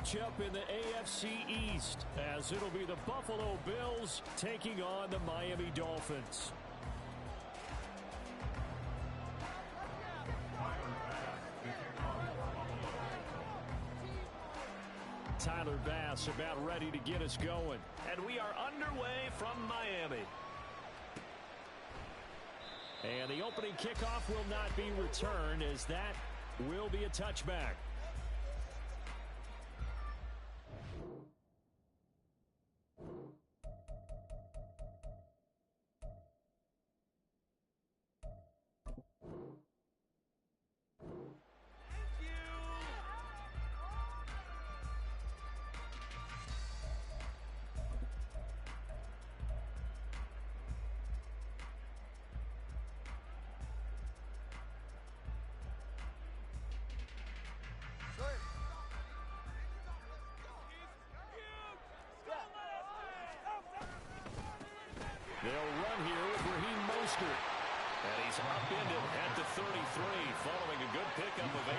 matchup in the AFC East, as it'll be the Buffalo Bills taking on the Miami Dolphins. Tyler Bass about ready to get us going. And we are underway from Miami. And the opening kickoff will not be returned, as that will be a touchback. They'll run here with Raheem Mostert. And he's upended at the 33, following a good pickup of 8.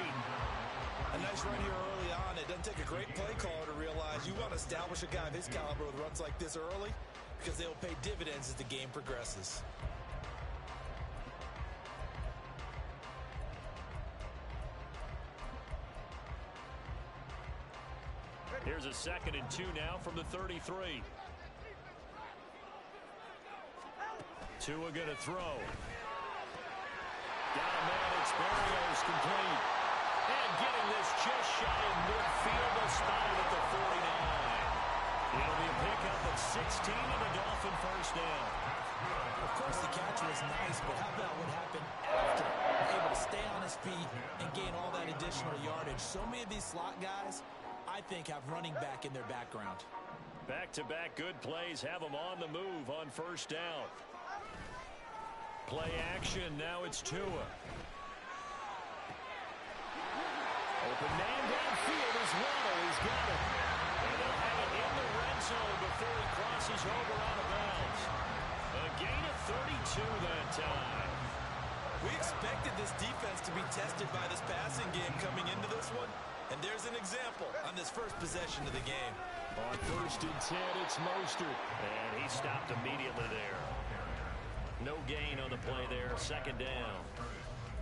A nice run here early on. It doesn't take a great play caller to realize you want to establish a guy of his caliber with runs like this early, because they'll pay dividends as the game progresses. Here's a 2nd and 2 now from the 33. Tua going to throw. Got a man, it's Berrios, complete. And getting this just shy of midfield, they'll spot it at the 49. It'll be a pickup of 16 and a Dolphin first down. Of course, the catch was nice, but how about what happened after? Able to stay on his feet and gain all that additional yardage. So many of these slot guys, I think, have running back in their background. Back-to-back good plays have them on the move on first down. Play action, now it's Tua. Open man downfield is Waddle, he's got it. And they'll have it in the red zone before he crosses over out of bounds. A gain of 32 that time. We expected this defense to be tested by this passing game coming into this one, and there's an example on this first possession of the game. On 1st and 10, it's Mostert, and he stopped immediately there. No gain on the play there, 2nd down.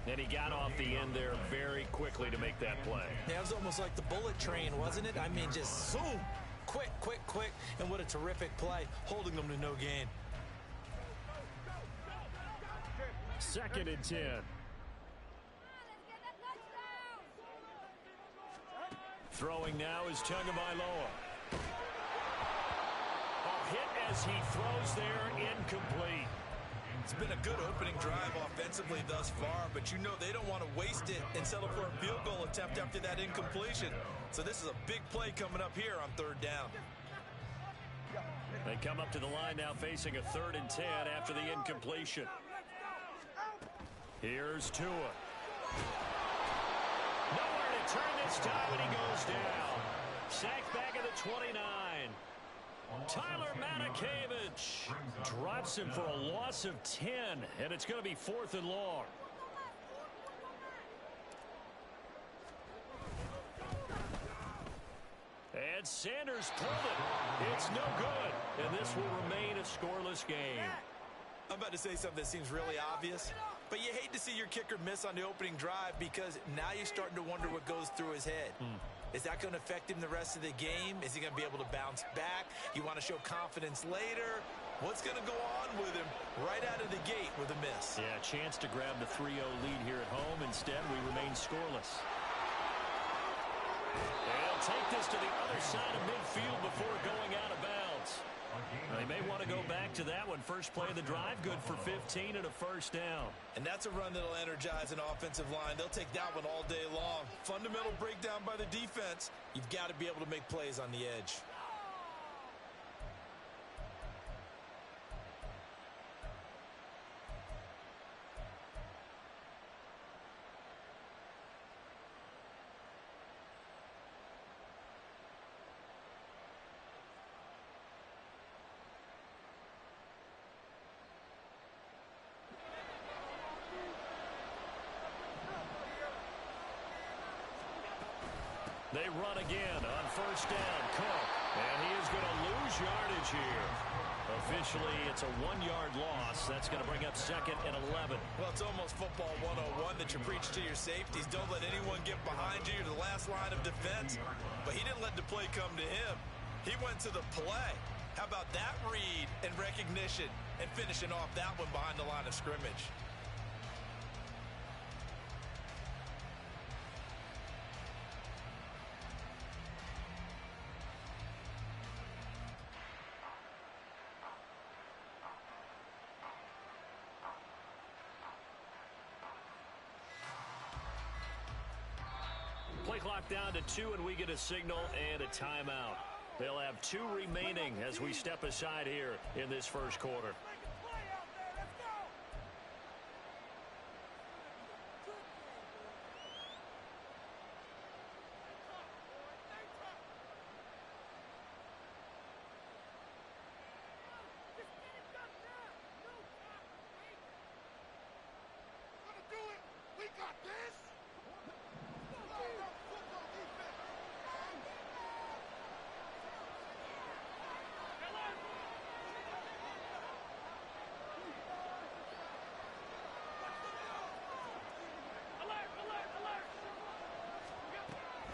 And he got off the end there very quickly to make that play. Yeah, it was almost like the bullet train, wasn't it? I mean, just zoom, quick, quick, quick, and what a terrific play, holding them to no gain. 2nd and 10. Throwing now is Tagovailoa. A hit as he throws there, incomplete. It's been a good opening drive offensively thus far, but you know they don't want to waste it and settle for a field goal attempt after that incompletion. So this is a big play coming up here on 3rd down. They come up to the line now facing a 3rd and 10 after the incompletion. Here's Tua. Nowhere to turn this time, and he goes down. Sacked back at the 29. Tyler Matakevich drops him for a loss of 10, and it's going to be 4th and long. And Sanders pulled it. It's no good, and this will remain a scoreless game. I'm about to say something that seems really obvious, but you hate to see your kicker miss on the opening drive, because now you're starting to wonder what goes through his head. Is that going to affect him the rest of the game? Is he going to be able to bounce back? You want to show confidence later? What's going to go on with him right out of the gate with a miss? Yeah, a chance to grab the 3-0 lead here at home. Instead, we remain scoreless. They'll take this to the other side of midfield before going out of bounds. They may want to go back to that one. First play of the drive, good for 15 and a first down. And that's a run that'll energize an offensive line. They'll take that one all day long. Fundamental breakdown by the defense. You've got to be able to make plays on the edge. They run again on first down. Cook. And he is going to lose yardage here. Officially, it's a 1-yard loss. That's going to bring up 2nd and 11. Well, it's almost football 101 that you preach to your safeties. Don't let anyone get behind you. You're the last line of defense. But he didn't let the play come to him. He went to the play. How about that read and recognition and finishing off that one behind the line of scrimmage? Play clock down to 2, and we get a signal and a timeout. They'll have 2 remaining as we step aside here in this first quarter.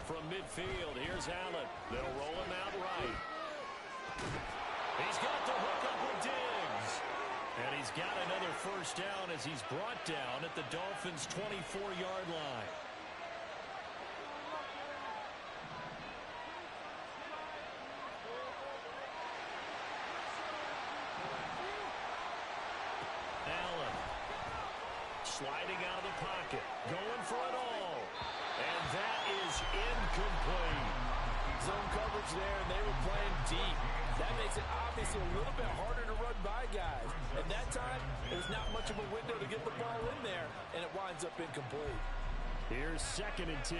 From midfield, here's Allen. They'll roll him out right. He's got the hook up with Diggs. And he's got another first down as he's brought down at the Dolphins' 24-yard line. Allen sliding out of the pocket, going for it all. And that is incomplete. Zone coverage there, and they were playing deep. That makes it obviously a little bit harder to run by guys. And that time, there's not much of a window to get the ball in there, and it winds up incomplete. Here's 2nd and 10.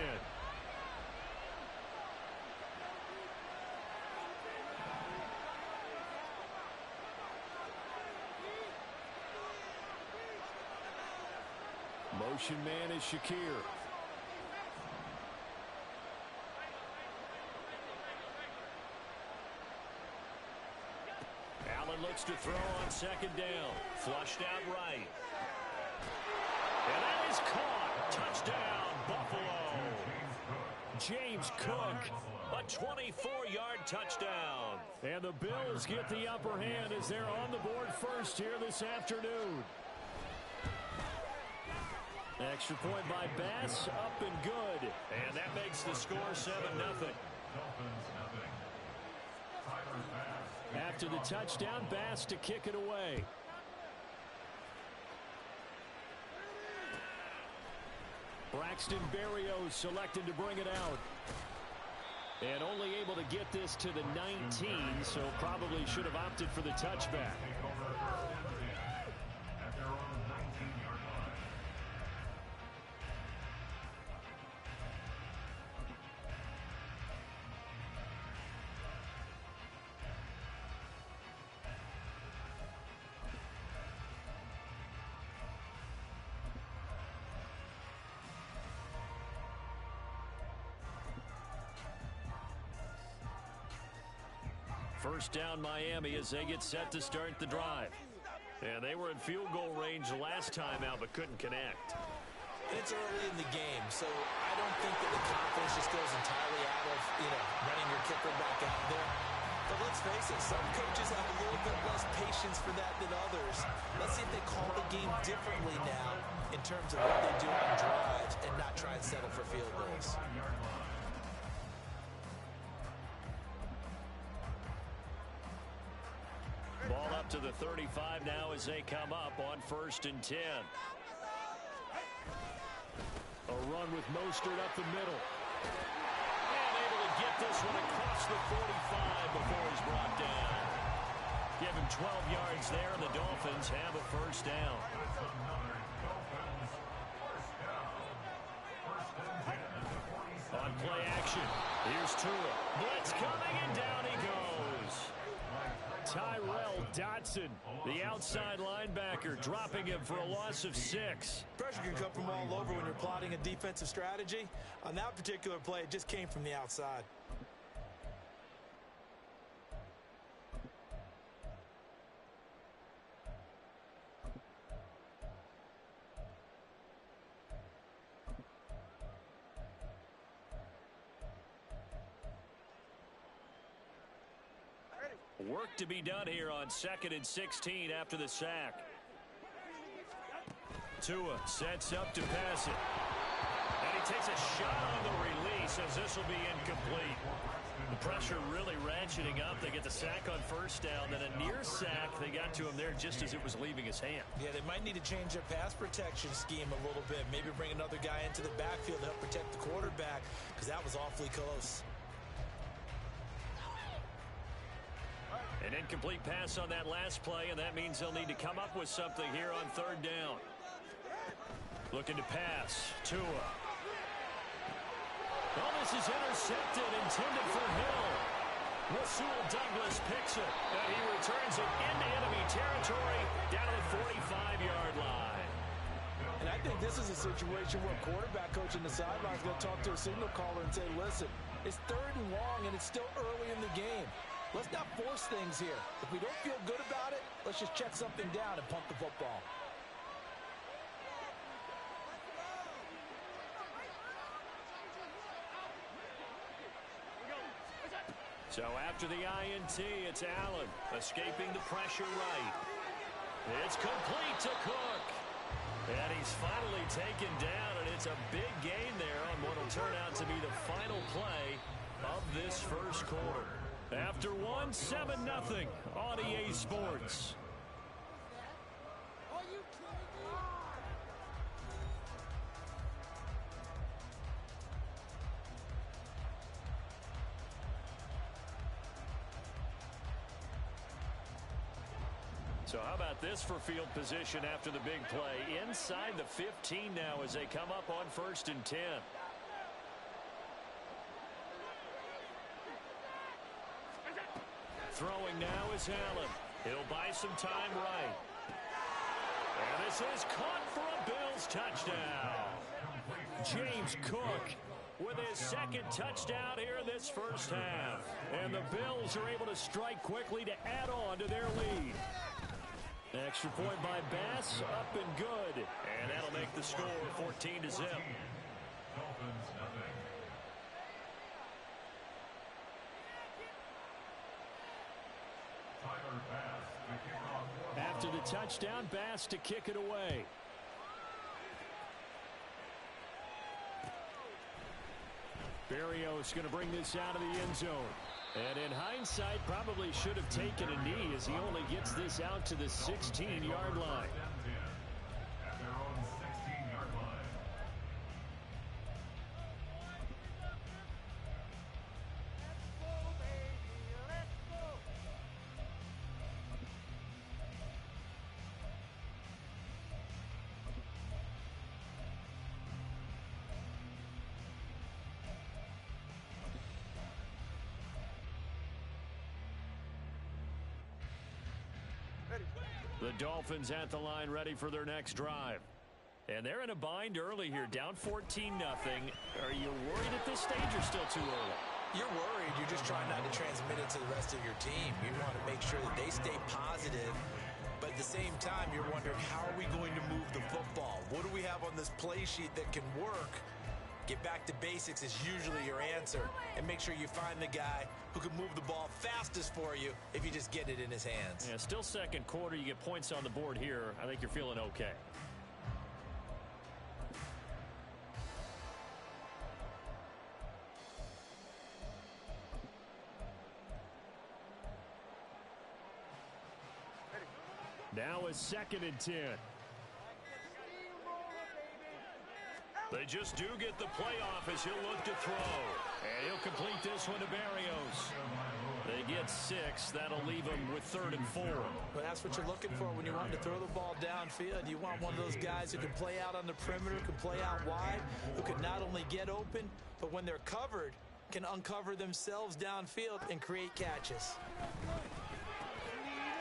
Motion man is Shakir. Allen looks to throw on 2nd down. Flushed out right. And that is caught. Touchdown, Buffalo. James Cook, a 24-yard touchdown. And the Bills get the upper hand as they're on the board first here this afternoon. Extra point by Bass, up and good. And that makes the score 7-0. After the touchdown, Bass to kick it away. Braxton Berrios selected to bring it out. And only able to get this to the 19, so probably should have opted for the touchback. First down Miami as they get set to start the drive. And they were in field goal range last time out but couldn't connect. It's early in the game, so I don't think that the confidence just goes entirely out of, running your kicker back out there. But let's face it, some coaches have a little bit less patience for that than others. Let's see if they call the game differently now in terms of what they do on drives and not try and settle for field goals. Ball up to the 35 now as they come up on 1st and 10. A run with Mostert up the middle. And able to get this one across the 45 before he's brought down. Give him 12 yards there, and the Dolphins have a first down. On play action, here's Tua. Blitz coming, and down he goes. Tyrell Dotson, the outside linebacker, dropping him for a loss of 6. Pressure can come from all over when you're plotting a defensive strategy. On that particular play, it just came from the outside. Work to be done here on 2nd and 16 after the sack. Tua sets up to pass it. And he takes a shot on the release as this will be incomplete. The pressure really ratcheting up. They get the sack on first down. Then a near sack. They got to him there just as it was leaving his hand. Yeah, they might need to change their pass protection scheme a little bit. Maybe bring another guy into the backfield to help protect the quarterback, because that was awfully close. An incomplete pass on that last play, and that means they'll need to come up with something here on 3rd down. Looking to pass. Tua. Well, this is intercepted, intended for Hill. Rasul Douglas picks it, and he returns it into enemy territory down to the 45-yard line. And I think this is a situation where a quarterback coach in the sideline is going to talk to a signal caller and say, listen, it's 3rd and long, and it's still early in the game. Let's not force things here. If we don't feel good about it, let's just check something down and punt the football. So after the INT, it's Allen escaping the pressure right. It's complete to Cook. And he's finally taken down, and it's a big gain there on what will turn out to be the final play of this first quarter. After 1, 7-0 on EA Sports. So how about this for field position after the big play? Inside the 15 now as they come up on 1st and 10. Throwing now is Allen. He'll buy some time right. And this is caught for a Bills touchdown. James Cook with his 2nd touchdown here in this first half. And the Bills are able to strike quickly to add on to their lead. Extra point by Bass, up and good. And that'll make the score 14-0. After the touchdown, Bass to kick it away. Berrios going to bring this out of the end zone. And in hindsight, probably should have taken a knee as he only gets this out to the 16-yard line. The Dolphins at the line ready for their next drive. And they're in a bind early here, down 14-0. Are you worried at this stage or still too early? You're worried. You're just trying not to transmit it to the rest of your team. You want to make sure that they stay positive. But at the same time, you're wondering, how are we going to move the football? What do we have on this play sheet that can work? Get back to basics is usually your answer. And make sure you find the guy who can move the ball fastest for you if you just get it in his hands. Yeah, still second quarter. You get points on the board here. I think you're feeling okay. Now is 2nd and 10. They just do get the playoff as he'll look to throw. And he'll complete this one to Berrios. They get 6. That'll leave him with 3rd and 4. Well, that's what you're looking for when you want to throw the ball downfield. You want one of those guys who can play out on the perimeter, can play out wide, who can not only get open, but when they're covered, can uncover themselves downfield and create catches.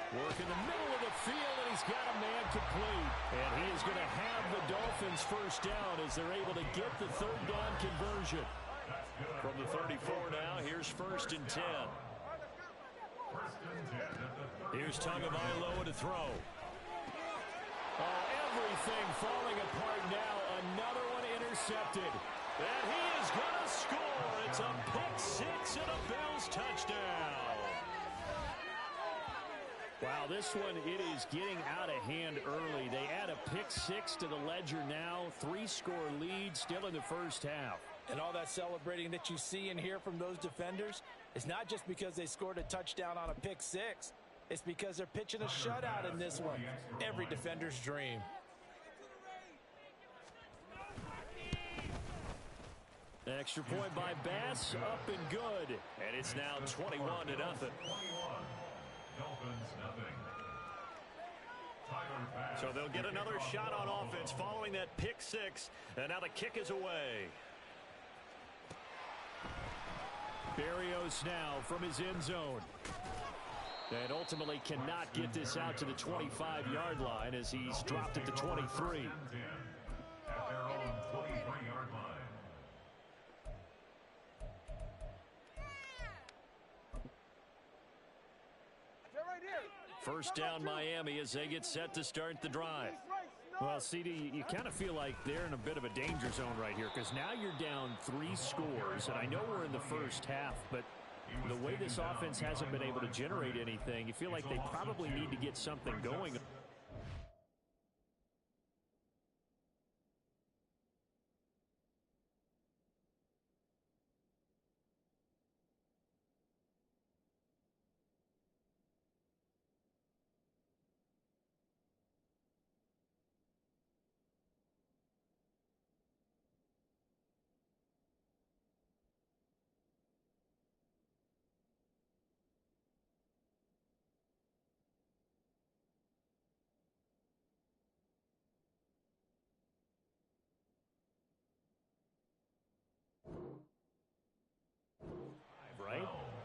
Work in the middle of the field, and he's got a man complete. And he is going to have the Dolphins first down as they're able to get the third down conversion. From the 34 now, here's 1st and 10. Here's Tagovailoa to throw. Oh, everything falling apart now. Another one intercepted. And he is going to score. It's a pick-6 and a Bills touchdown. Wow, this one, it is getting out of hand early. They add a pick-6 to the ledger now. 3-score lead still in the first half. And all that celebrating that you see and hear from those defenders is not just because they scored a touchdown on a pick-6. It's because they're pitching a shutout in this one. Every defender's dream. Extra point by Bass, up and good. And it's now 21-0. So they'll get another shot on offense following that pick-6. And now the kick is away. Berrios now from his end zone. And ultimately cannot get this out to the 25-yard line as he's dropped at the 23. At their own 23-yard line. First down Miami as they get set to start the drive. Well, CD, you kind of feel like they're in a bit of a danger zone right here because now you're down 3 scores, and I know we're in the first half, but the way this offense hasn't been able to generate anything, you feel like they probably need to get something going.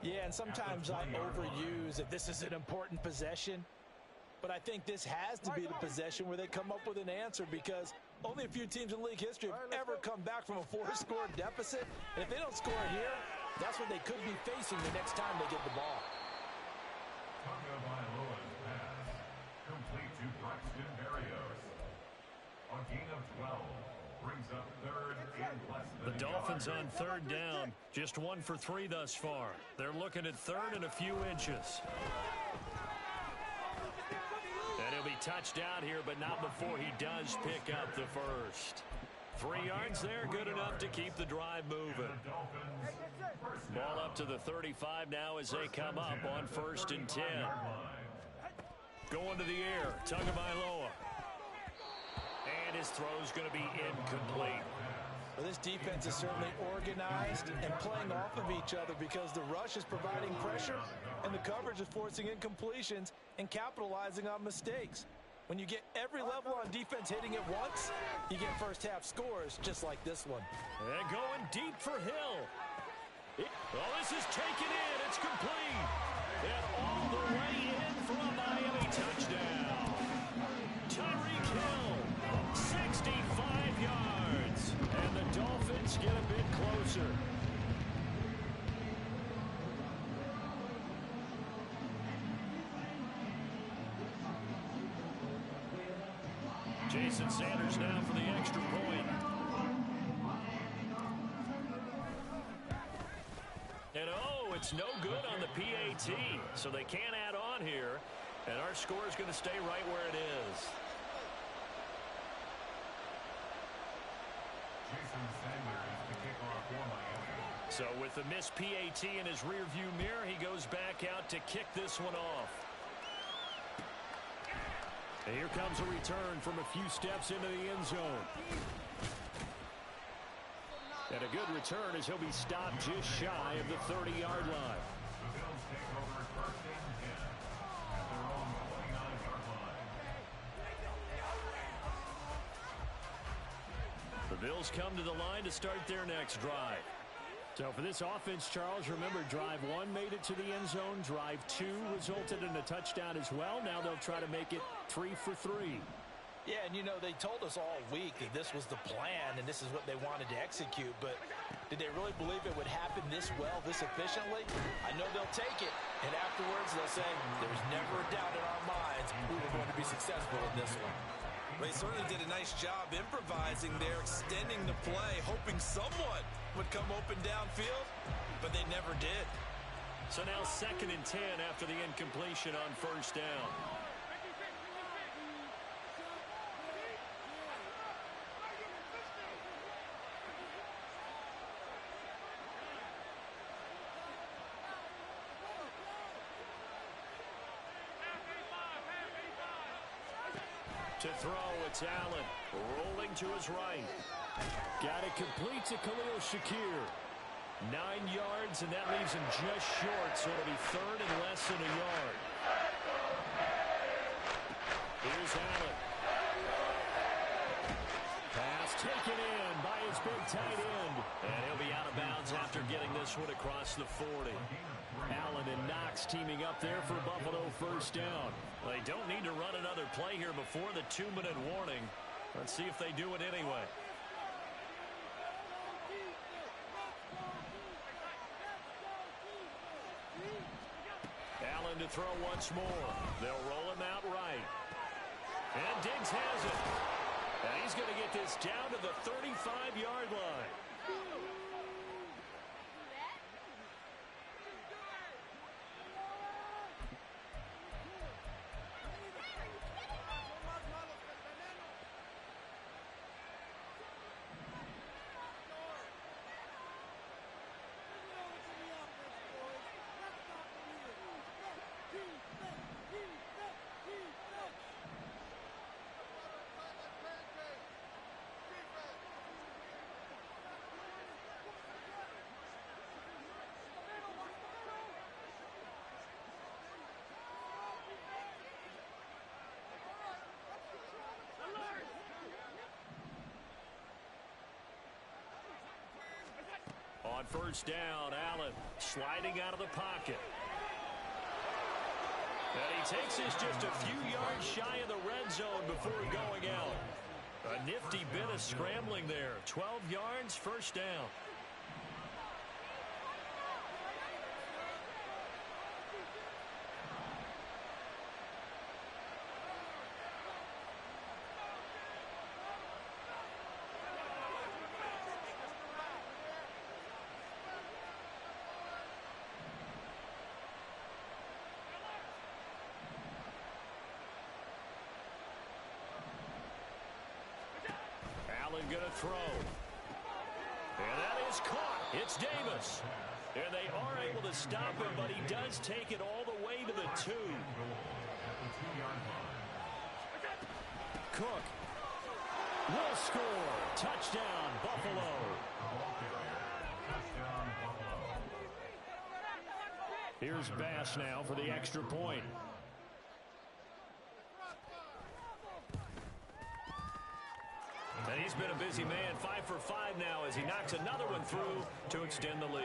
Yeah, and sometimes I overuse that this is an important possession. But I think this has to be the possession where they come up with an answer because only a few teams in league history have ever come back from a 4-score deficit. And if they don't score here, that's what they could be facing the next time they get the ball. Tagovailoa's pass complete to Braxton Berrios. A gain of 12 brings up 3rd and less than The Dolphins on 3rd down, just 1 for 3 thus far. They're looking at 3rd and a few inches. And he'll be touched down here, but not before he does pick up the first. 3 yards there, good enough to keep the drive moving. Ball up to the 35 now as they come up on 1st and 10. Going to the air, Tagovailoa. And his throw's going to be incomplete. Well, this defense is certainly organized and playing off of each other because the rush is providing pressure and the coverage is forcing incompletions and capitalizing on mistakes. When you get every level on defense hitting at once, you get first half scores just like this one. And going deep for Hill. This is taken in. It's complete. And all the way in for a Miami touchdown. Tyreek Hill, 65 yards. And the Dolphins get a bit closer. Jason Sanders now for the extra point. And it's no good on the PAT, so they can't add on here. And our score is going to stay right where it is. Jason Sanders to kick off for Miami. So with the missed PAT in his rearview mirror, he goes back out to kick this one off. And here comes a return from a few steps into the end zone. And a good return as he'll be stopped just shy of the 30-yard line. The Bills take over 1st and 10 at their own 29-yard line. The Bills come to the line to start their next drive. So for this offense, Charles, remember, drive 1 made it to the end zone. Drive 2 resulted in a touchdown as well. Now they'll try to make it 3 for 3. Yeah, and you know, they told us all week that this was the plan and this is what they wanted to execute, but did they really believe it would happen this well, this efficiently? I know they'll take it, and afterwards they'll say, there was never a doubt in our minds we were going to be successful in this one. They certainly did a nice job improvising there, extending the play, hoping someone would come open downfield, but they never did. So now 2nd and 10 after the incompletion on 1st down. To throw, it's Allen, rolling to his right. Got it complete to Khalil Shakir. 9 yards, and that leaves him just short, so it'll be 3rd and less than a yard. Here's Allen. Pass taken in by his big tight end. And he'll be out of bounds after getting this one across the 40. Allen and Knox teaming up there for Buffalo 1st down. They don't need to run another play here before the 2-minute warning. Let's see if they do it anyway. Allen to throw once more. They'll roll him out right. And Diggs has it. And he's going to get this down to the 35-yard line. On 1st down, Allen sliding out of the pocket. And he takes this just a few yards shy of the red zone before going out. A nifty bit of scrambling there. 12 yards, 1st down. Going to throw. And that is caught. It's Davis. And they are able to stop him, but he does take it all the way to the 2. Cook will score. Touchdown, Buffalo. Here's Bass now for the extra point. And he's been a busy man, 5 for 5 now as he knocks another one through to extend the lead.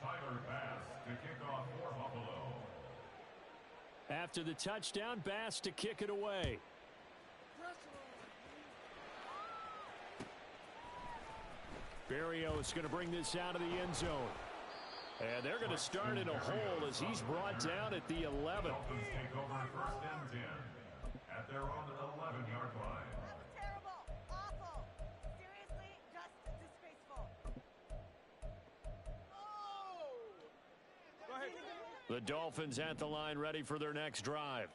Tyler Bass to kick off for Buffalo. After the touchdown, Bass to kick it away. Berrios going to bring this out of the end zone. And they're going to start in a hole as he's brought down at the 11. Dolphins take over 1st and 10 at their own 11-yard line. Terrible, awful, seriously, just disgraceful. The Dolphins at the line ready for their next drive.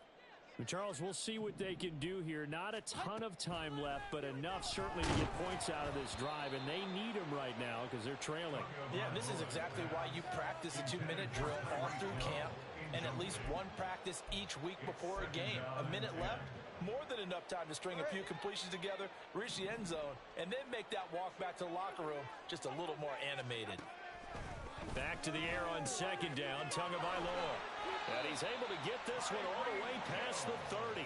Charles, we'll see what they can do here. Not a ton of time left, but enough certainly to get points out of this drive, and they need them right now because they're trailing. Yeah, this is exactly why you practice a 2-minute drill all through camp and at least one practice each week before a game. A minute left, more than enough time to string a few completions together, reach the end zone, and then make that walk back to the locker room just a little more animated. Back to the air on 2nd down, Tagovailoa. And he's able to get this one all the way past the 30.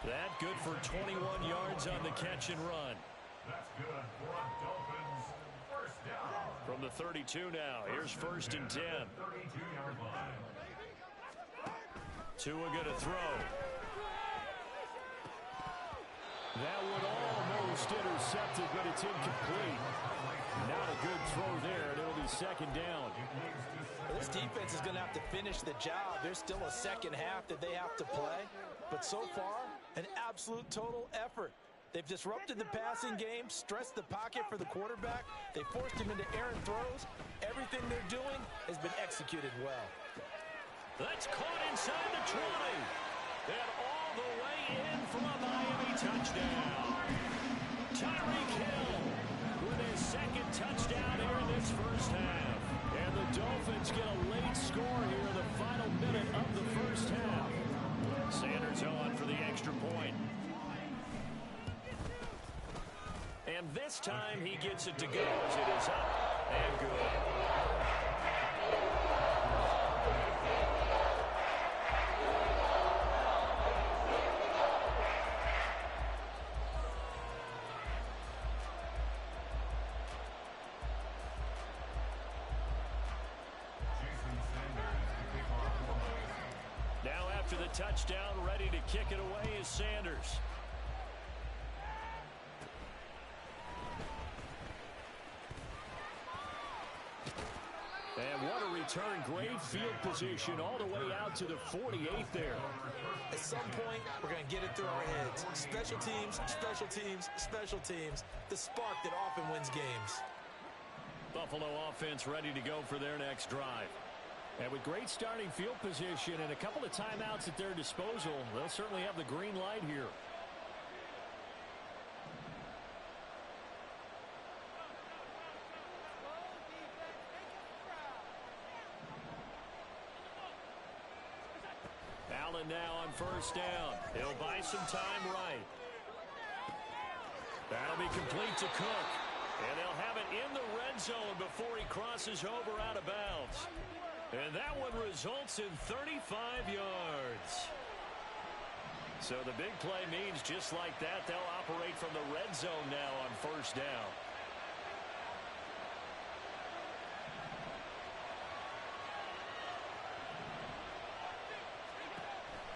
That good for 21 yards on the catch and run. That's good for a Dolphins first down. From the 32 now, here's 1st and 10. 32-yard line. Tua going to throw. That one almost intercepted, but it's incomplete. Not a good throw there, and it'll be 2nd down. This defense is going to have to finish the job. There's still a second half that they have to play. But so far, an absolute total effort. They've disrupted the passing game, stressed the pocket for the quarterback. They forced him into errant throws. Everything they're doing has been executed well. That's caught inside the 20. And all the way in for a Miami touchdown. Tyreek Hill with his 2nd touchdown here in this first half. And the Dolphins get a late score here in the final minute of the first half. Sanders on for the extra point. And this time he gets it to go as it is up and good. Now after the touchdown, ready to kick it away is Sanders. And what a return. Great field position all the way out to the 48 there. At some point, we're going to get it through our heads. Special teams, special teams, special teams. The spark that often wins games. Buffalo offense ready to go for their next drive. And with great starting field position and a couple of timeouts at their disposal, they'll certainly have the green light here. Allen now on 1st down. He'll buy some time right. That'll be complete to Cook. And they'll have it in the red zone before he crosses over out of bounds. And that one results in 35 yards. So the big play means just like that, they'll operate from the red zone now on 1st down.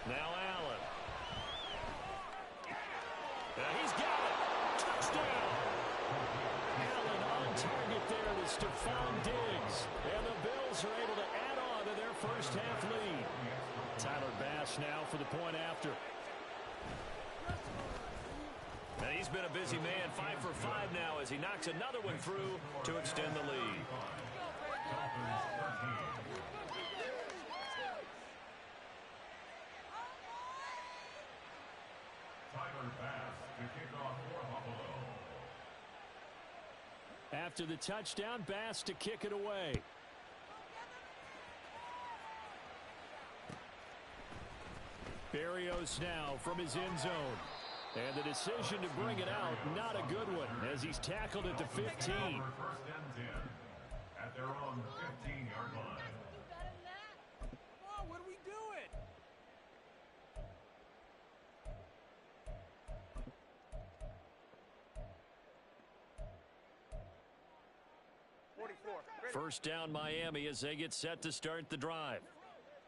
Now Allen. Now he's got it. Touchdown. Allen on target there to Stephon Diggs. And the Bills are able to add on to their first half lead. Tyler Bass now for the point after. And he's been a busy man, 5 for 5 now as he knocks another one through to extend the lead. Tyler Bass to kick off for Buffalo. After the touchdown, Bass to kick it away. Berrios now from his end zone. And the decision to bring it out, not a good one, as he's tackled at the 15. 1st and 10 at their own 15-yard line. Oh, what are we doing? First down Miami as they get set to start the drive.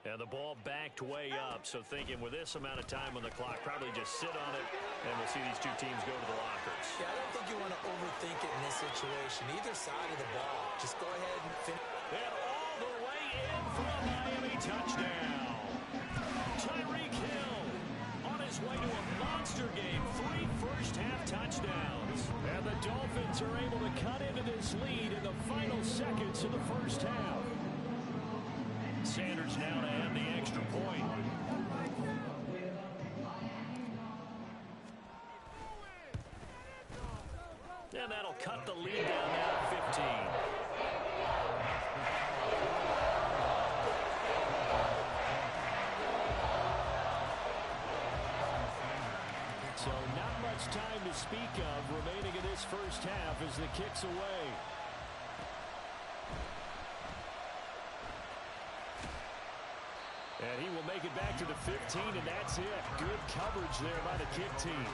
And the ball backed way up, so thinking with this amount of time on the clock, probably just sit on it, and we'll see these two teams go to the lockers. Yeah, I don't think you want to overthink it in this situation. Either side of the ball. Just go ahead and finish. And all the way in for a Miami touchdown. Tyreek Hill on his way to a monster game. 3 first-half touchdowns. And the Dolphins are able to cut into this lead in the final seconds of the first half. Sanders now to add the extra point. And that'll cut the lead down now to 15. So not much time to speak of remaining in this first half as the kick's away. And he it back to the 15, and that's it. Good coverage there by the kick team.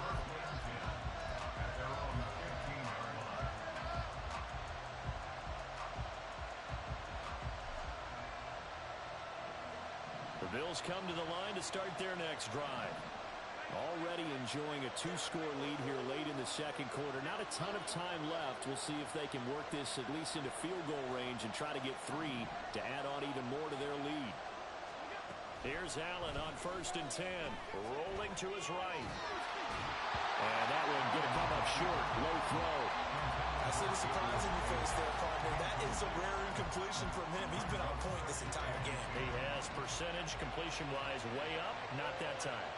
The Bills come to the line to start their next drive. Already enjoying a two-score lead here late in the second quarter. Not a ton of time left. We'll see if they can work this at least into field goal range and try to get 3 to add on even more to their lead. Here's Allen on 1st and 10. Rolling to his right. And that one going to come up short. Low throw. I see the surprise in your face there, partner. That is a rare incompletion from him. He's been on point this entire game. He has percentage completion-wise way up. Not that time.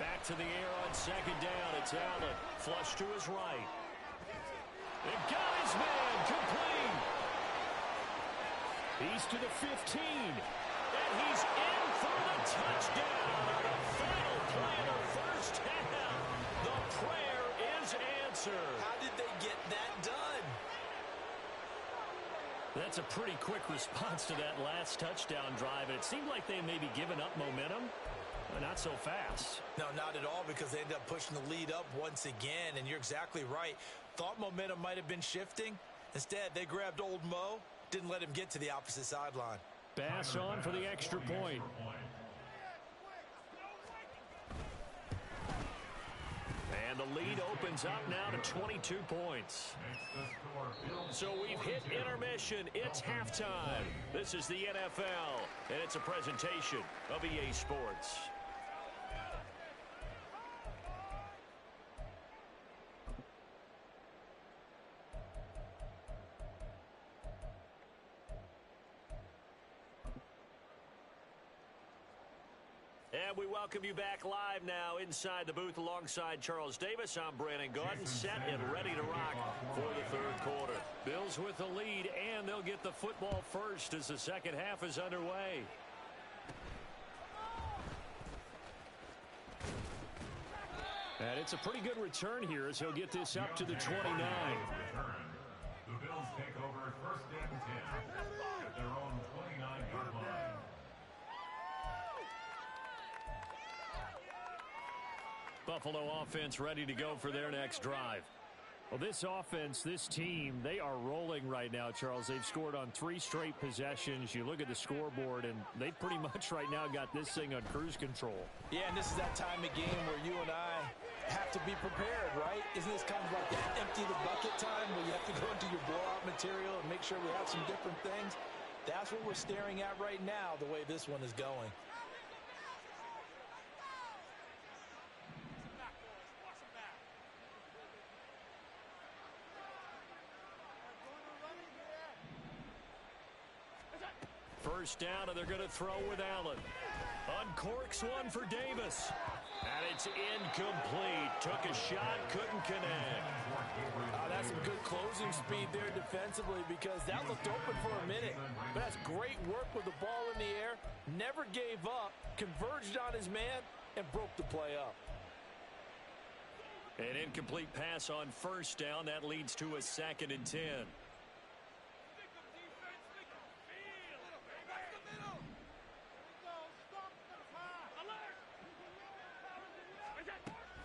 Back to the air on 2nd down. It's Allen. Flush to his right. It got his man. Complete. He's to the 15. And he's in for the touchdown on the final play of the first half. The prayer is answered. How did they get that done? That's a pretty quick response to that last touchdown drive. And it seemed like they may be giving up momentum. Not so fast. No, not at all, because they ended up pushing the lead up once again, and you're exactly right. Thought momentum might have been shifting. Instead, they grabbed old Mo, didn't let him get to the opposite sideline. Pass on for the extra point. And the lead opens up now to 22 points. So we've hit intermission. It's halftime. This is the NFL, and it's a presentation of EA Sports. And we welcome you back live now inside the booth alongside Charles Davis. I'm Brandon Gaudin, set and ready to rock for the 3rd quarter. Bills with the lead, and they'll get the football first as the second half is underway. And it's a pretty good return here as he'll get this up to the 29. The Bills take over 1st and 10 at their own 29-yard line. Buffalo offense ready to go for their next drive. Well, this offense, this team, they are rolling right now, Charles. They've scored on 3 straight possessions. You look at the scoreboard, and they pretty much right now got this thing on cruise control. Yeah, and this is that time of game where you and I have to be prepared, right? Isn't this kind of like that empty the bucket time where you have to go into your blowout material and make sure we have some different things? That's what we're staring at right now, the way this one is going. First down, and they're going to throw with Allen. Uncorks one for Davis. And it's incomplete. Took a shot, couldn't connect. That's some good closing speed there defensively, because that looked open for a minute. But that's great work with the ball in the air. Never gave up, converged on his man, and broke the play up. An incomplete pass on first down. That leads to a 2nd and 10.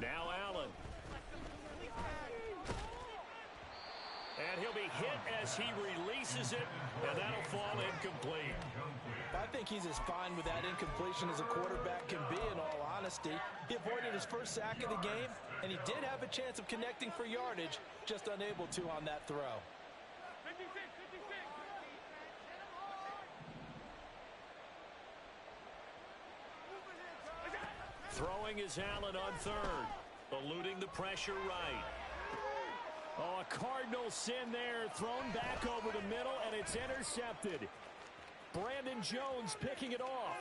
Now Allen. And he'll be hit as he releases it, and that'll fall incomplete. I think he's as fine with that incompletion as a quarterback can be, in all honesty. He avoided his first sack of the game, and he did have a chance of connecting for yardage, just unable to on that throw. Throwing is Allen on 3rd. Eluding the pressure right. Oh, a Cardinal sin there. Thrown back over the middle, and it's intercepted. Brandon Jones picking it off.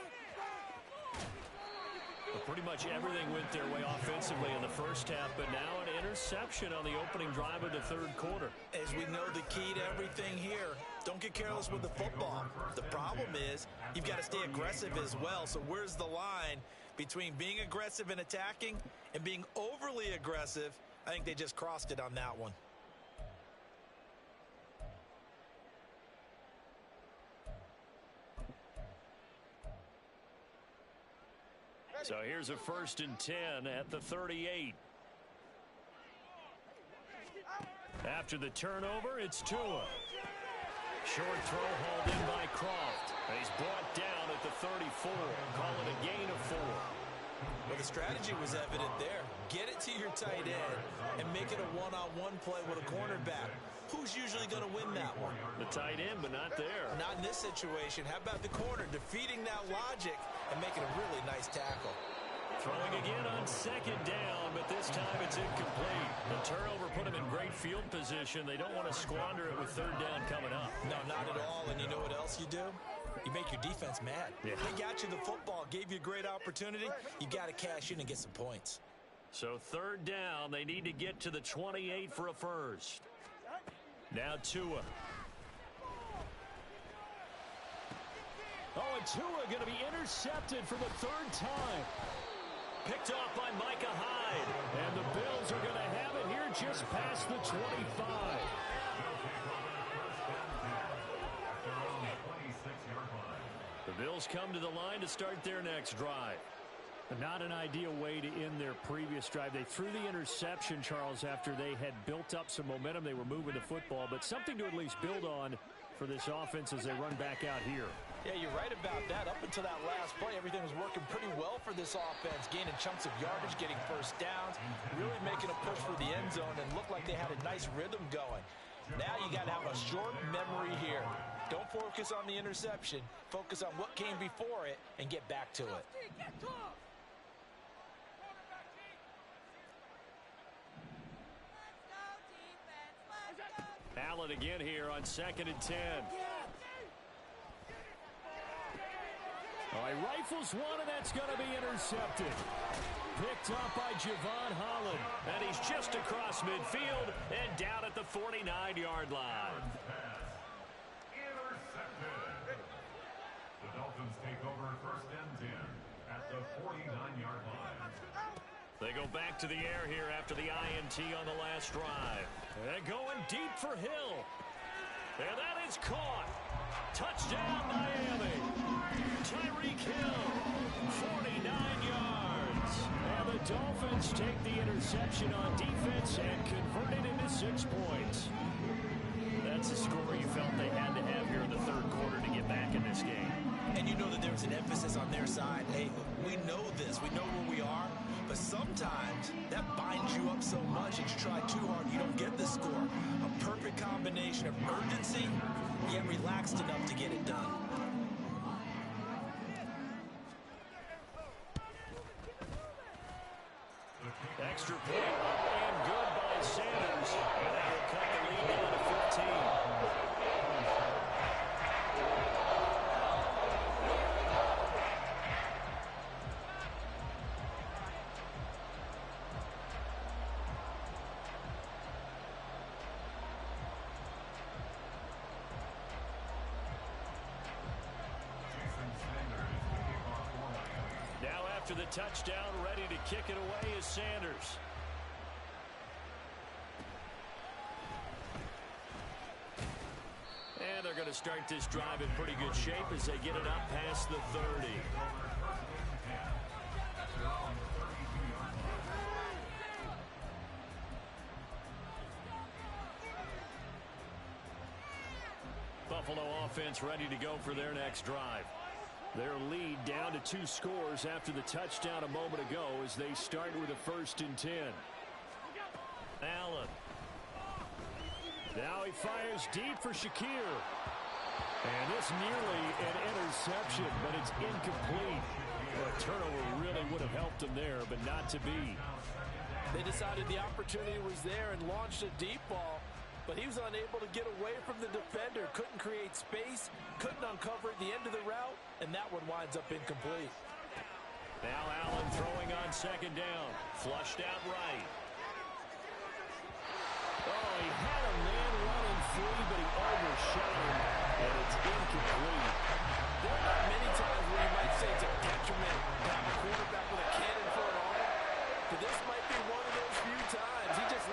Well, pretty much everything went their way offensively in the first half, but now an interception on the opening drive of the 3rd quarter. As we know, the key to everything here, don't get careless with the football. The problem is you've got to stay aggressive as well. So where's the line between being aggressive and attacking and being overly aggressive I think they just crossed it on that one. So here's a 1st and 10 at the 38. After the turnover, it's Tua. Short throw hauled in by Croft. He's brought down at the 34. Call it a gain of 4. Well, the strategy was evident there. Get it to your tight end and make it a one-on-one play with a cornerback. Who's usually going to win that one? The tight end, but not there. Not in this situation. How about the corner defeating that logic and making a really nice tackle? Throwing again on 2nd down, but this time it's incomplete. The turnover put them in great field position. They don't want to squander it with 3rd down coming up. No, not at all. And you know what else you do? You make your defense mad. Yeah. They got you the football, gave you a great opportunity. You got to cash in and get some points. So 3rd down, they need to get to the 28 for a first. Now Tua. Oh, and Tua going to be intercepted for the 3rd time. Picked off by Micah Hyde. And the Bills are going to have it here just past the 25. The Bills come to the line to start their next drive. But not an ideal way to end their previous drive. They threw the interception, Charles, after they had built up some momentum. They were moving the football, but something to at least build on for this offense as they run back out here. Yeah, you're right about that. Up until that last play, everything was working pretty well for this offense, gaining chunks of yardage, getting first downs, really making a push for the end zone, and looked like they had a nice rhythm going. Now you got to have a short memory here. Don't focus on the interception. Focus on what came before it and get back to it. Allen again here on 2nd and 10. All right, rifles one, and that's going to be intercepted. Picked up by Javon Holland. And he's just across midfield and down at the 49-yard line. Intercepted. The Dolphins take over 1st and 10 at the 49-yard line. They go back to the air here after the INT on the last drive. And going deep for Hill. And that is caught. Touchdown, Miami. Tyreek Hill, 49 yards. And the Dolphins take the interception on defense and convert it into 6 points. That's a score you felt they had to have here in the 3rd quarter to get back in this game. And you know that there was an emphasis on their side. Hey, we know this. We know where we are. But sometimes that binds you up so much that you try too hard, you don't get the score. A perfect combination of urgency, yet relaxed enough to get it done. Extra point up and good by Sanders. And that will cut the lead down to 15. After the touchdown, ready to kick it away is Sanders. And they're going to start this drive in pretty good shape as they get it up past the 30. Buffalo offense ready to go for their next drive. Their lead down to 2 scores after the touchdown a moment ago as they start with a 1st and 10. Allen. Now he fires deep for Shakir. And this nearly an interception, but it's incomplete. Well, a turnover really would have helped them there, but not to be. They decided the opportunity was there and launched a deep ball, but he was unable to get away from the defender. Couldn't create space, couldn't uncover at the end of the route, and that one winds up incomplete. Now Allen throwing on 2nd down. Flushed out right. Oh, he had a man running free, but he overshot him, and it's incomplete. There are not many times where you might say it's a detriment to have a quarterback with a cannon for an arm, but this might be one of those few times. He just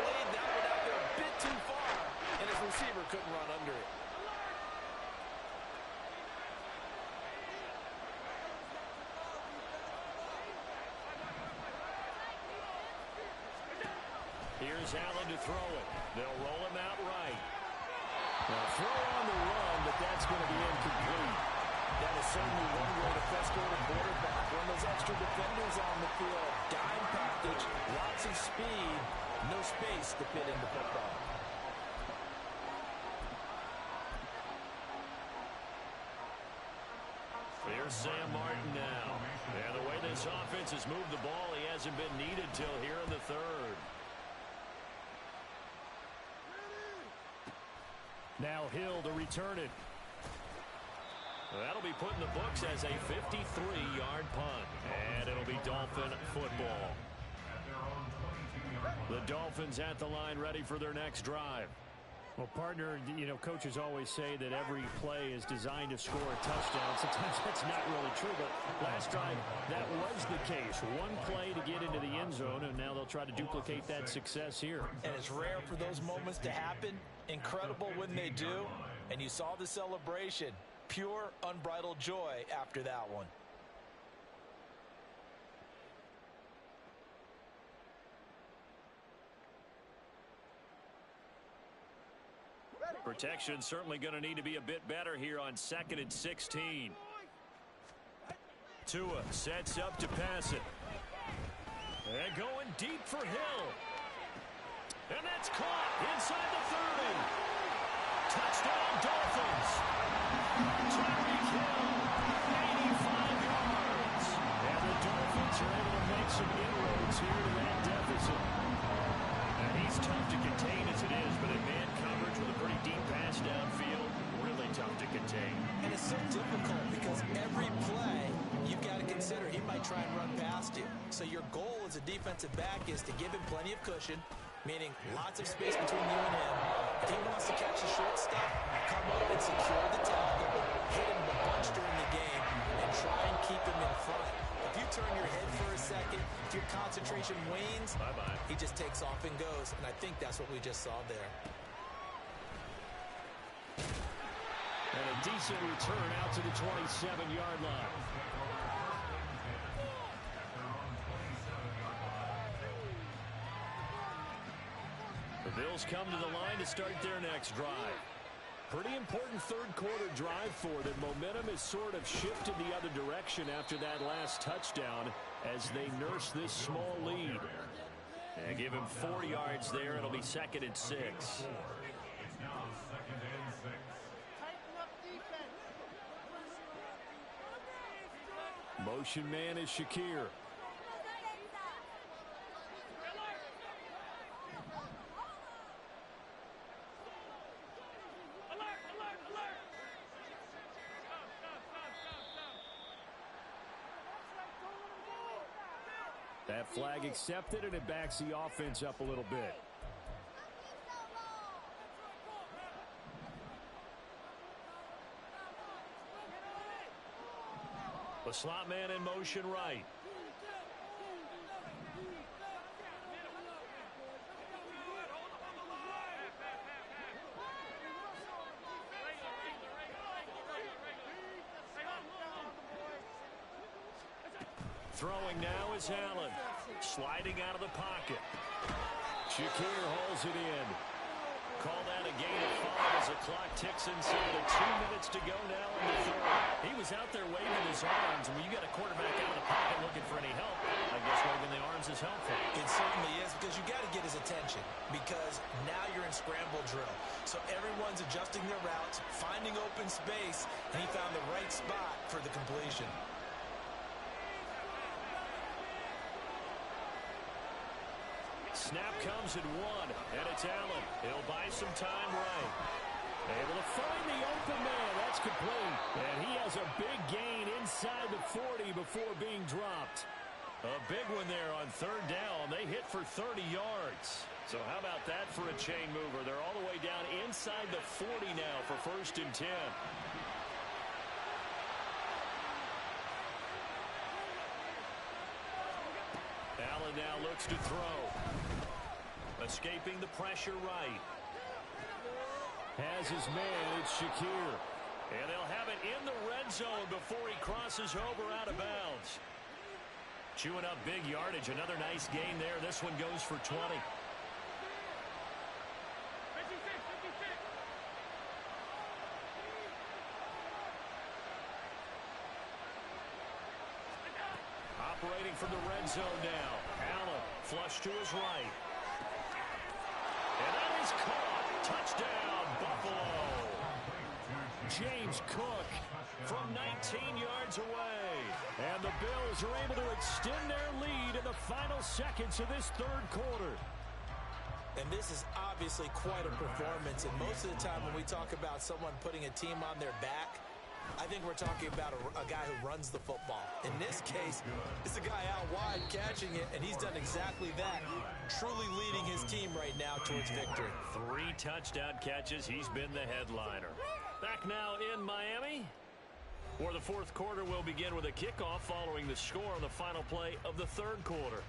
here's Allen to throw it. They'll roll him out right. Now throw on the run, but that's going to be incomplete. That is certainly one way to frustrate a quarterback. When those extra defenders on the field, dime package, lots of speed, no space to fit into football. Here's Sam Martin now. And the way this offense has moved the ball, he hasn't been needed till here in the third. Now Hill to return it. That'll be put in the books as a 53-yard punt. And it'll be Dolphin football. The Dolphins at the line ready for their next drive. Well, partner, you know, coaches always say that every play is designed to score a touchdown. Sometimes that's not really true, but last drive, that was the case. One play to get into the end zone, and now they'll try to duplicate that success here. And it's rare for those moments to happen. Incredible when they do. And you saw the celebration. Pure, unbridled joy after that one. Protection certainly going to need to be a bit better here on 2nd and 16. Tua sets up to pass it. And going deep for Hill. And that's caught inside the 30. Touchdown Dolphins. Tyreek Hill, 85 yards. And the Dolphins are able to make some inroads here to that deficit. And he's tough to contain as it is, but in man coverage with a pretty deep pass downfield, really tough to contain. And it's so difficult because every play you've got to consider he might try and run past you. So your goal as a defensive back is to give him plenty of cushion, meaning lots of space between you and him. If he wants to catch the short stuff, come up and secure the tackle, hit him a bunch during the game, and try and keep him in front. If you turn your head for a second, if your concentration wanes, he just takes off and goes, and I think that's what we just saw there. And a decent return out to the 27-yard line. The Bills come to the line to start their next drive. Pretty important third-quarter drive for them. Momentum has sort of shifted the other direction after that last touchdown as they nurse this small lead. And give him 4 yards there. It'll be 2nd and 6. It's now 2nd and 6. Motion man is Shakir. That flag accepted, and it backs the offense up a little bit. The slot man in motion right. Throwing now is Allen. Sliding out of the pocket. Shakir hauls it in. Call that a gain of 5 as the clock ticks inside of 2 minutes to go now in the third. He was out there waving his arms, and when you got a quarterback out of the pocket looking for any help, I guess waving the arms is helpful. It certainly is, because you got to get his attention, because now you're in scramble drill. So everyone's adjusting their routes, finding open space, and he found the right spot for the completion. Snap comes at 1, and it's Allen. He'll buy some time right. Able to find the open man. That's complete. And he has a big gain inside the 40 before being dropped. A big one there on 3rd down. They hit for 30 yards. So how about that for a chain mover? They're all the way down inside the 40 now for 1st and 10. Allen now looks to throw. Escaping the pressure right. Has his man, it's Shakir. And they'll have it in the red zone before he crosses over out of bounds. Chewing up big yardage. Another nice gain there. This one goes for 20. operating from the red zone now. Allen flush to his right. And that is caught. Touchdown, Buffalo. James Cook from 19 yards away. And the Bills are able to extend their lead in the final seconds of this third quarter. And this is obviously quite a performance. And most of the time when we talk about someone putting a team on their back, I think we're talking about a guy who runs the football. In this case, it's a guy out wide catching it, and he's done exactly that, truly leading his team right now towards victory. 3 touchdown catches. He's been the headliner. Back now in Miami, where the fourth quarter will begin with a kickoff following the score on the final play of the third quarter.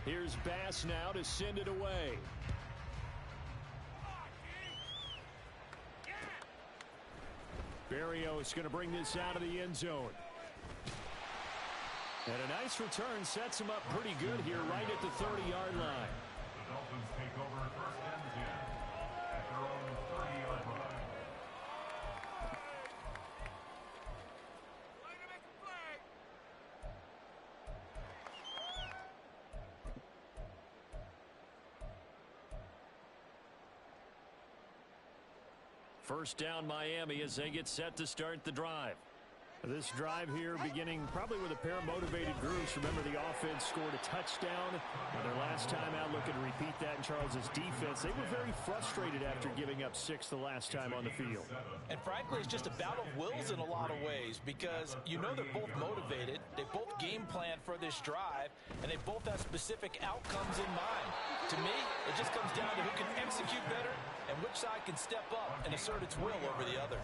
Here's Bass now to send it away. Berrios going to bring this out of the end zone. And a nice return sets him up pretty good here right at the 30-yard line. The Dolphins take over first and 10 at their own 30-yard line. First down Miami as they get set to start the drive. This drive here beginning probably with a pair of motivated groups. Remember, the offense scored a touchdown their last time out. Looking to repeat that in Charles's defense. They were very frustrated after giving up 6 the last time on the field. And frankly, it's just a battle of wills in a lot of ways because you know they're both motivated. They both game plan for this drive, and they both have specific outcomes in mind. To me, it just comes down to who can execute better and which side can step up and assert its will over the other.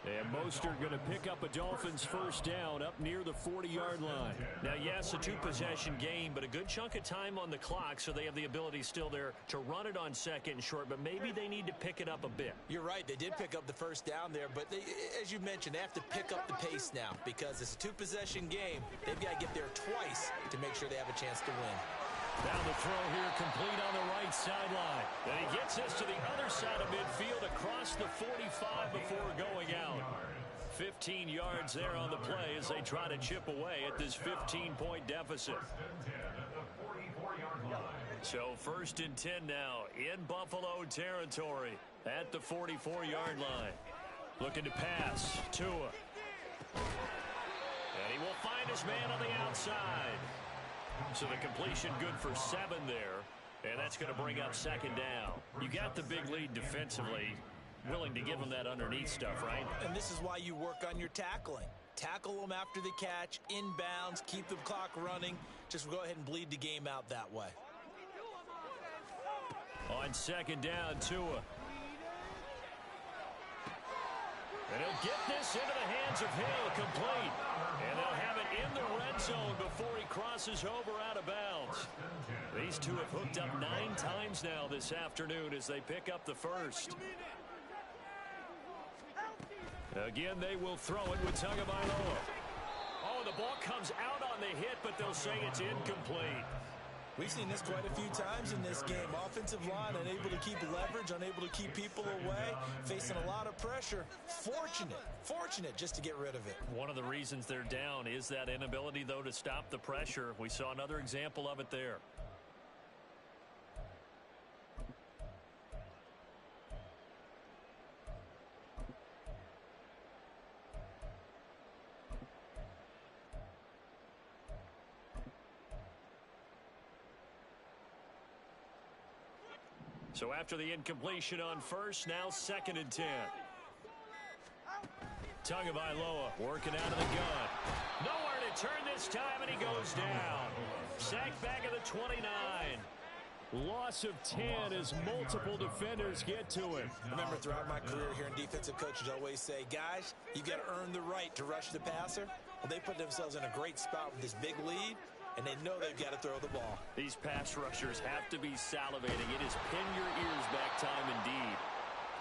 And Mostert going to pick up a Dolphins first down up near the 40-yard line. Now, yes, a 2-possession game, but a good chunk of time on the clock, so they have the ability still there to run it on second and short, but maybe they need to pick it up a bit. You're right. They did pick up the first down there, but as you mentioned, they have to pick up the pace now because it's a 2-possession game. They've got to get there twice to make sure they have a chance to win. Down the throw here, complete on the right sideline. And he gets us to the other side of midfield across the 45 before going out. 15 yards there on the play as they try to chip away at this 15-point deficit. So first and 10 now in Buffalo territory at the 44-yard line. Looking to pass. Tua. And he will find his man on the outside. So the completion good for 7 there. And that's going to bring up second down. You got the big lead defensively. Willing to give them that underneath stuff, right? And this is why you work on your tackling. Tackle them after the catch, inbounds, keep the clock running. Just go ahead and bleed the game out that way. On second down, Tua. And he'll get this into the hands of Hill, complete. And they'll have it in the red zone before he crosses over out of bounds. These two have hooked up 9 times now this afternoon as they pick up the first. Again, they will throw it with Tagovailoa. Oh, the ball comes out on the hit, but they'll say it's incomplete. We've seen this quite a few times in this game. Offensive line unable to keep leverage, unable to keep people away, facing a lot of pressure. Fortunate just to get rid of it. One of the reasons they're down is that inability, though, to stop the pressure. We saw another example of it there. So after the incompletion on first, now second and 10. Tagovailoa working out of the gun. Nowhere to turn this time, and he goes down. Sacked back at the 29. Loss of 10 as multiple defenders get to him. Remember, throughout my career here in defensive coaches always say, guys, you got to earn the right to rush the passer. Well, they put themselves in a great spot with this big lead, and they know they've got to throw the ball. These pass rushers have to be salivating. It is pin your ears back time indeed.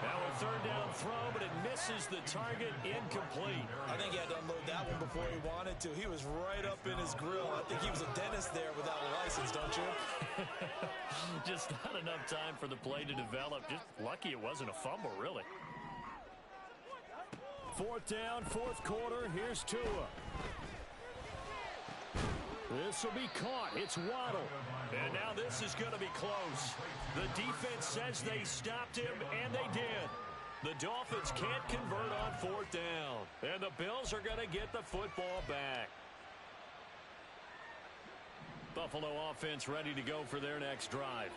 Now a third down throw, but it misses the target, incomplete. I think he had to unload that one before he wanted to. He was right up in his grill. I think he was a dentist there without a license, don't you? Just not enough time for the play to develop. Just lucky it wasn't a fumble, really. Fourth down, fourth quarter. Here's Tua. This will be caught. It's Waddle. And now this is going to be close. The defense says they stopped him, and they did. The Dolphins can't convert on fourth down. And the Bills are going to get the football back. Buffalo offense ready to go for their next drive.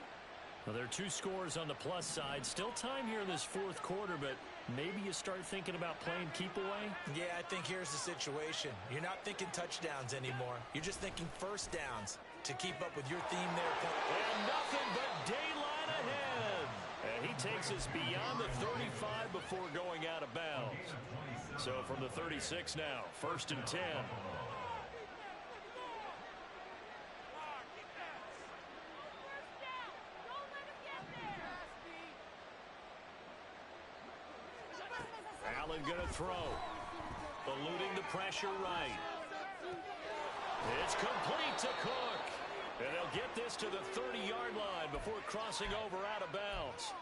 Well, there are two scores on the plus side. Still time here in this fourth quarter, but maybe you start thinking about playing keep away? Yeah, I think here's the situation. You're not thinking touchdowns anymore. You're just thinking first downs to keep up with your theme there. And nothing but daylight ahead. And he takes us beyond the 35 before going out of bounds. So from the 36 now, 1st and 10. Allen going to throw. Eluding the pressure right. It's complete to Cook. And they'll get this to the 30-yard line before crossing over out of bounds.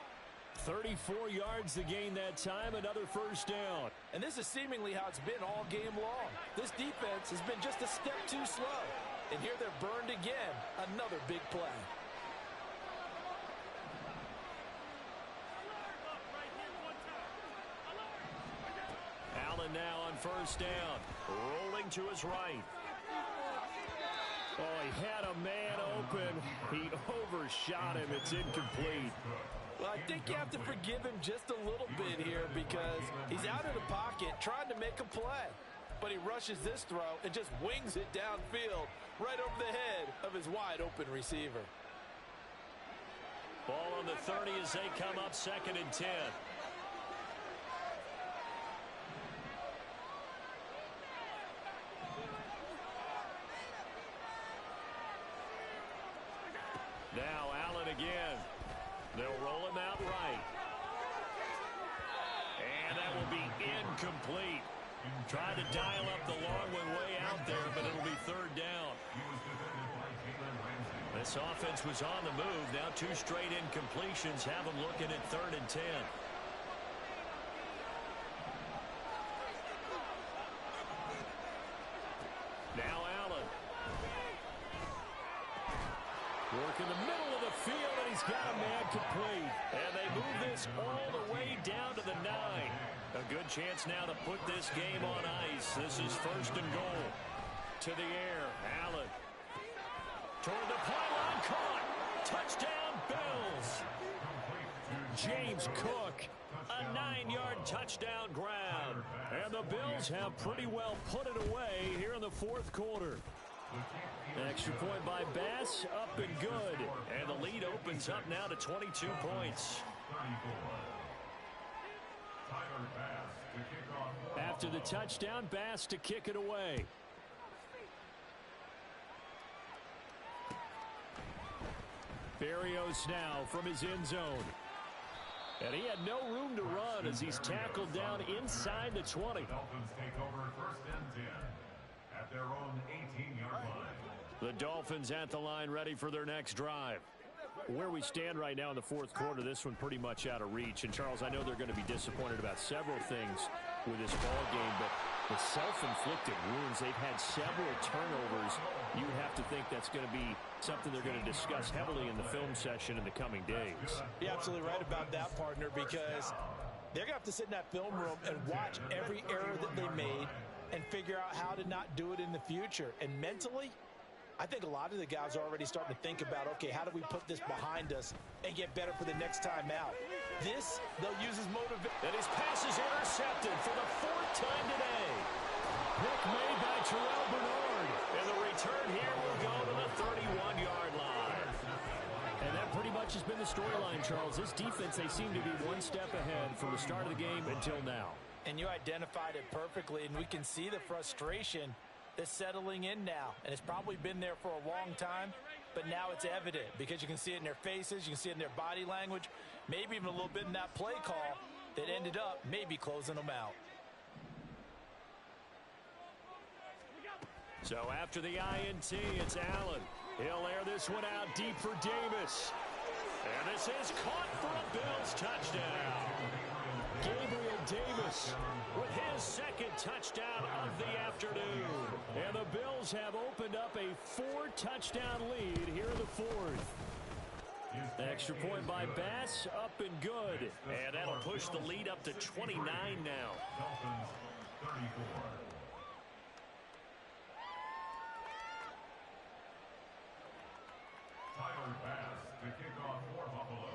34 yards to gain that time, another first down. And this is seemingly how it's been all game long. This defense has been just a step too slow. And here they're burned again. Another big play. Allen now on first down. Rolling to his right. Oh, he had a man open. He overshot him. It's incomplete. Well, I think you have to forgive him just a little bit here because he's out of the pocket trying to make a play. But he rushes this throw and just wings it downfield right over the head of his wide-open receiver. Ball on the 30 as they come up 2nd and 10. Now Allen again. They'll roll him out right. And that will be incomplete. Trying to dial up the long one way out there, but it'll be 3rd down. This offense was on the move. Now 2 straight incompletions have them looking at 3rd and 10. Now Allen. Work in the middle of the field, and he's got a man complete. And they move this all the way down to the 9. A good chance now to put this game on ice. This is 1st and goal. To the air, Allen. Toward the pylon, caught. Touchdown, Bills. James Cook, a 9-yard touchdown grab. And the Bills have pretty well put it away here in the 4th quarter. Extra point by Bass, up and good. And the lead opens up now to 22 points. After the touchdown, Bass to kick it away. Berrios now from his end zone. And he had no room to run as he's tackled down inside the 20. Dolphins take over 1st and 10 at their own 18-yard line. The Dolphins at the line ready for their next drive. Where we stand right now in the 4th quarter, this one pretty much out of reach. And, Charles, I know they're going to be disappointed about several things with this ball game, but the self-inflicted wounds, they've had several turnovers. You would have to think that's going to be something they're going to discuss heavily in the film session in the coming days. You're absolutely right about that, partner, because they're going to have to sit in that film room and watch every error that they made and figure out how to not do it in the future. And mentally, I think a lot of the guys are already starting to think about, okay, how do we put this behind us and get better for the next time out? This, they'll use as motivation. And his pass is intercepted for the 4th time today. Pick made by Terrell Bernard. And the return here will go to the 31-yard line. And that pretty much has been the storyline, Charles. This defense, they seem to be one step ahead from the start of the game until now. And you identified it perfectly, and we can see the frustration that's settling in now. And it's probably been there for a long time, but now it's evident because you can see it in their faces, you can see it in their body language, maybe even a little bit in that play call that ended up maybe closing them out. So after the INT, it's Allen. He'll air this one out deep for Davis. And this is caught for a Bills touchdown. Gabriel Davis with his second touchdown of the afternoon. And the Bills have opened up a 4-touchdown lead here in the fourth. Extra point by Bass, up and good. And that'll push the lead up to 29 now. Dolphins 34. Tyler Bass to kick off for Buffalo.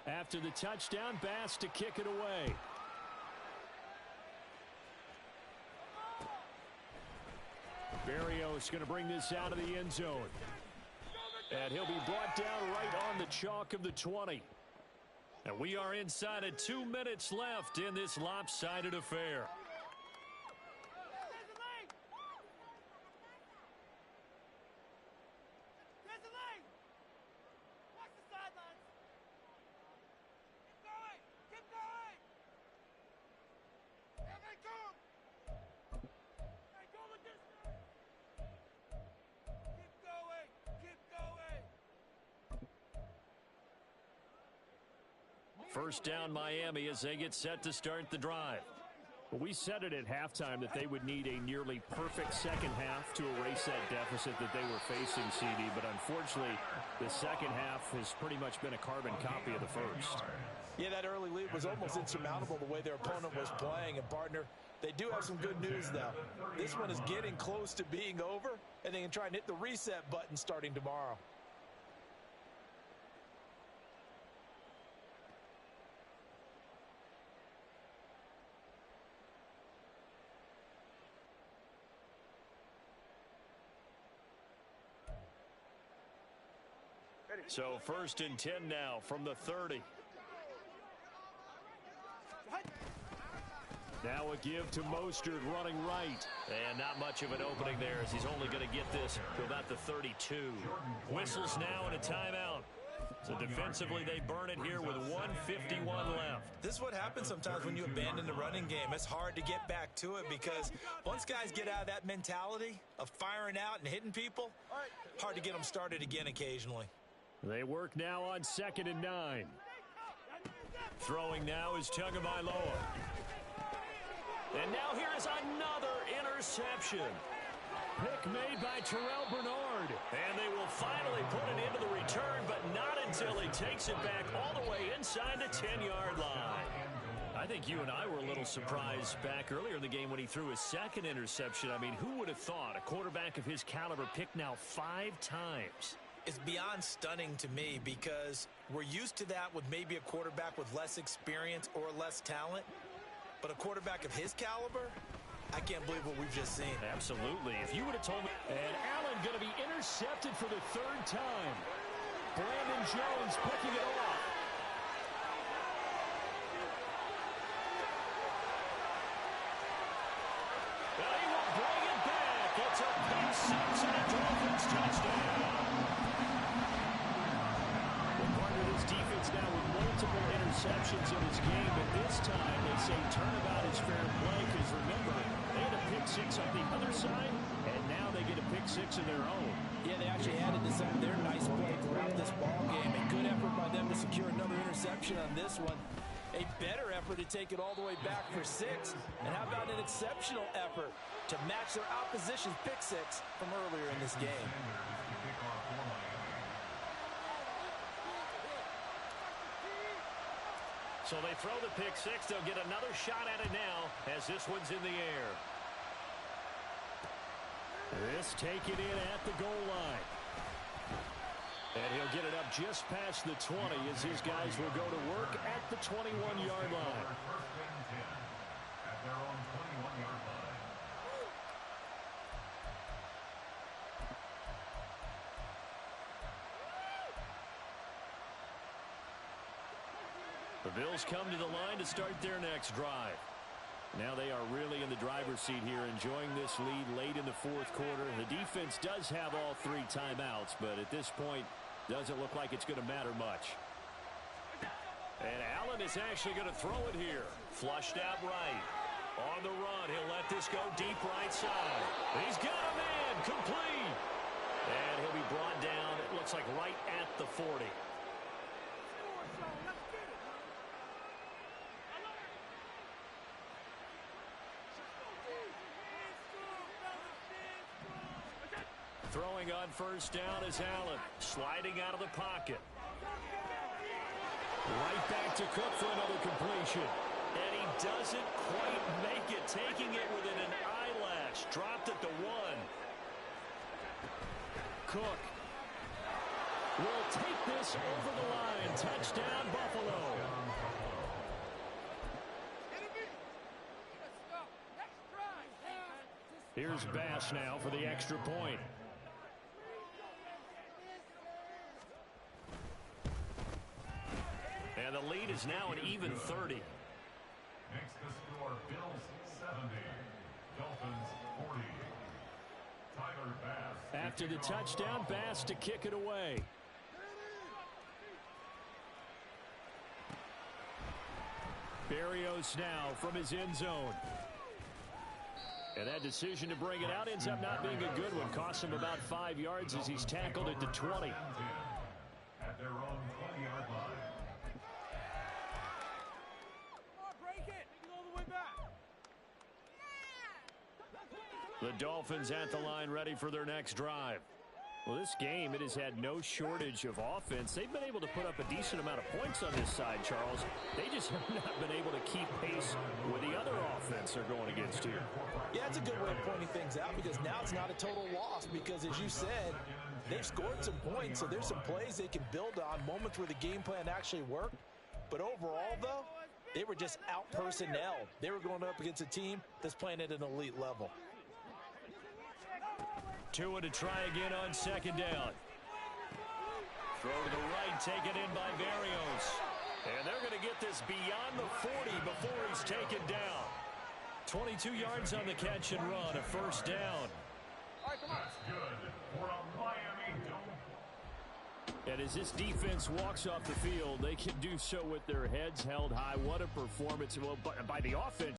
After the touchdown, Bass to kick it away. Berrios going to bring this out of the end zone. And he'll be brought down right on the chalk of the 20. And we are inside of 2 minutes left in this lopsided affair. First down Miami as they get set to start the drive. Well, we said it at halftime that they would need a nearly perfect second half to erase that deficit that they were facing, CD. But unfortunately, the second half has pretty much been a carbon copy of the first. Yeah, that early lead was almost insurmountable the way their opponent was playing. And, partner, they do have some good news, though. This one is getting close to being over, and they can try and hit the reset button starting tomorrow. So 1st and 10 now from the 30. Now a give to Mostert running right. And not much of an opening there as he's only going to get this to about the 32. Whistles now and a timeout. So defensively they burn it here with 1:51 left. This is what happens sometimes when you abandon the running game. It's hard to get back to it because once guys get out of that mentality of firing out and hitting people, hard to get them started again occasionally. They work now on 2nd and 9. Throwing now is Tagovailoa. And now here is another interception. Pick made by Terrell Bernard. And they will finally put it into the return, but not until he takes it back all the way inside the 10-yard line. I think you and I were a little surprised back earlier in the game when he threw his second interception. I mean, who would have thought a quarterback of his caliber picked now 5 times? It's beyond stunning to me because we're used to that with maybe a quarterback with less experience or less talent. But a quarterback of his caliber, I can't believe what we've just seen. Absolutely. If you would have told me. And Allen going to be intercepted for the 3rd time. Brandon Jones picking it off. Well, he will bring it back. It's a pick six and a Dolphins touchdown. This defense now with multiple interceptions in his game, but this time they say turnabout is fair play because remember, they had a pick six on the other side, and now they get a pick six of their own. Yeah, they actually added to some of their nice play throughout this ball game. A good effort by them to secure another interception on this one. A better effort to take it all the way back for 6. And how about an exceptional effort to match their opposition's pick six from earlier in this game. So they throw the pick six. They'll get another shot at it now as this one's in the air. This taken in at the goal line. And he'll get it up just past the 20 as his guys will go to work at the 21-yard line. At their own 21-yard line. The Bills come to the line to start their next drive. Now they are really in the driver's seat here, enjoying this lead late in the 4th quarter. The defense does have all 3 timeouts, but at this point, doesn't look like it's going to matter much. And Allen is actually going to throw it here. Flushed out right. On the run, he'll let this go deep right side. He's got a man, complete. And he'll be brought down, it looks like right at the 40. Throwing on first down is Allen. Sliding out of the pocket. Right back to Cook for another completion. And he doesn't quite make it, taking it within an eyelash. Dropped at the 1. Cook will take this over the line. Touchdown, Buffalo. Here's Bass now for the extra point. And the lead is now an even 30. Makes the score Bills 70, Dolphins 40. Tyler Bass. After the touchdown, Bass to kick it away. Berrios now from his end zone. And that decision to bring it out ends up not being a good one. Costs him about 5 yards as he's tackled at the 20. At their own 20-yard line. Break it. Take it all the way back. The Dolphins at the line ready for their next drive. Well, this game, it has had no shortage of offense. They've been able to put up a decent amount of points on this side, Charles. They just have not been able to keep pace with the other offense they're going against here. Yeah, that's a good way of pointing things out because now it's not a total loss because, as you said, they've scored some points, so there's some plays they can build on, moments where the game plan actually worked. But overall, though, they were just out-personnelled. They were going up against a team that's playing at an elite level. Tua to try again on second down. Throw to the right, taken in by Berrios. And they're going to get this beyond the 40 before he's taken down. 22 yards on the catch and run, a first down. That's good for a Miami Dolphins. And as this defense walks off the field, they can do so with their heads held high. What a performance by the offense.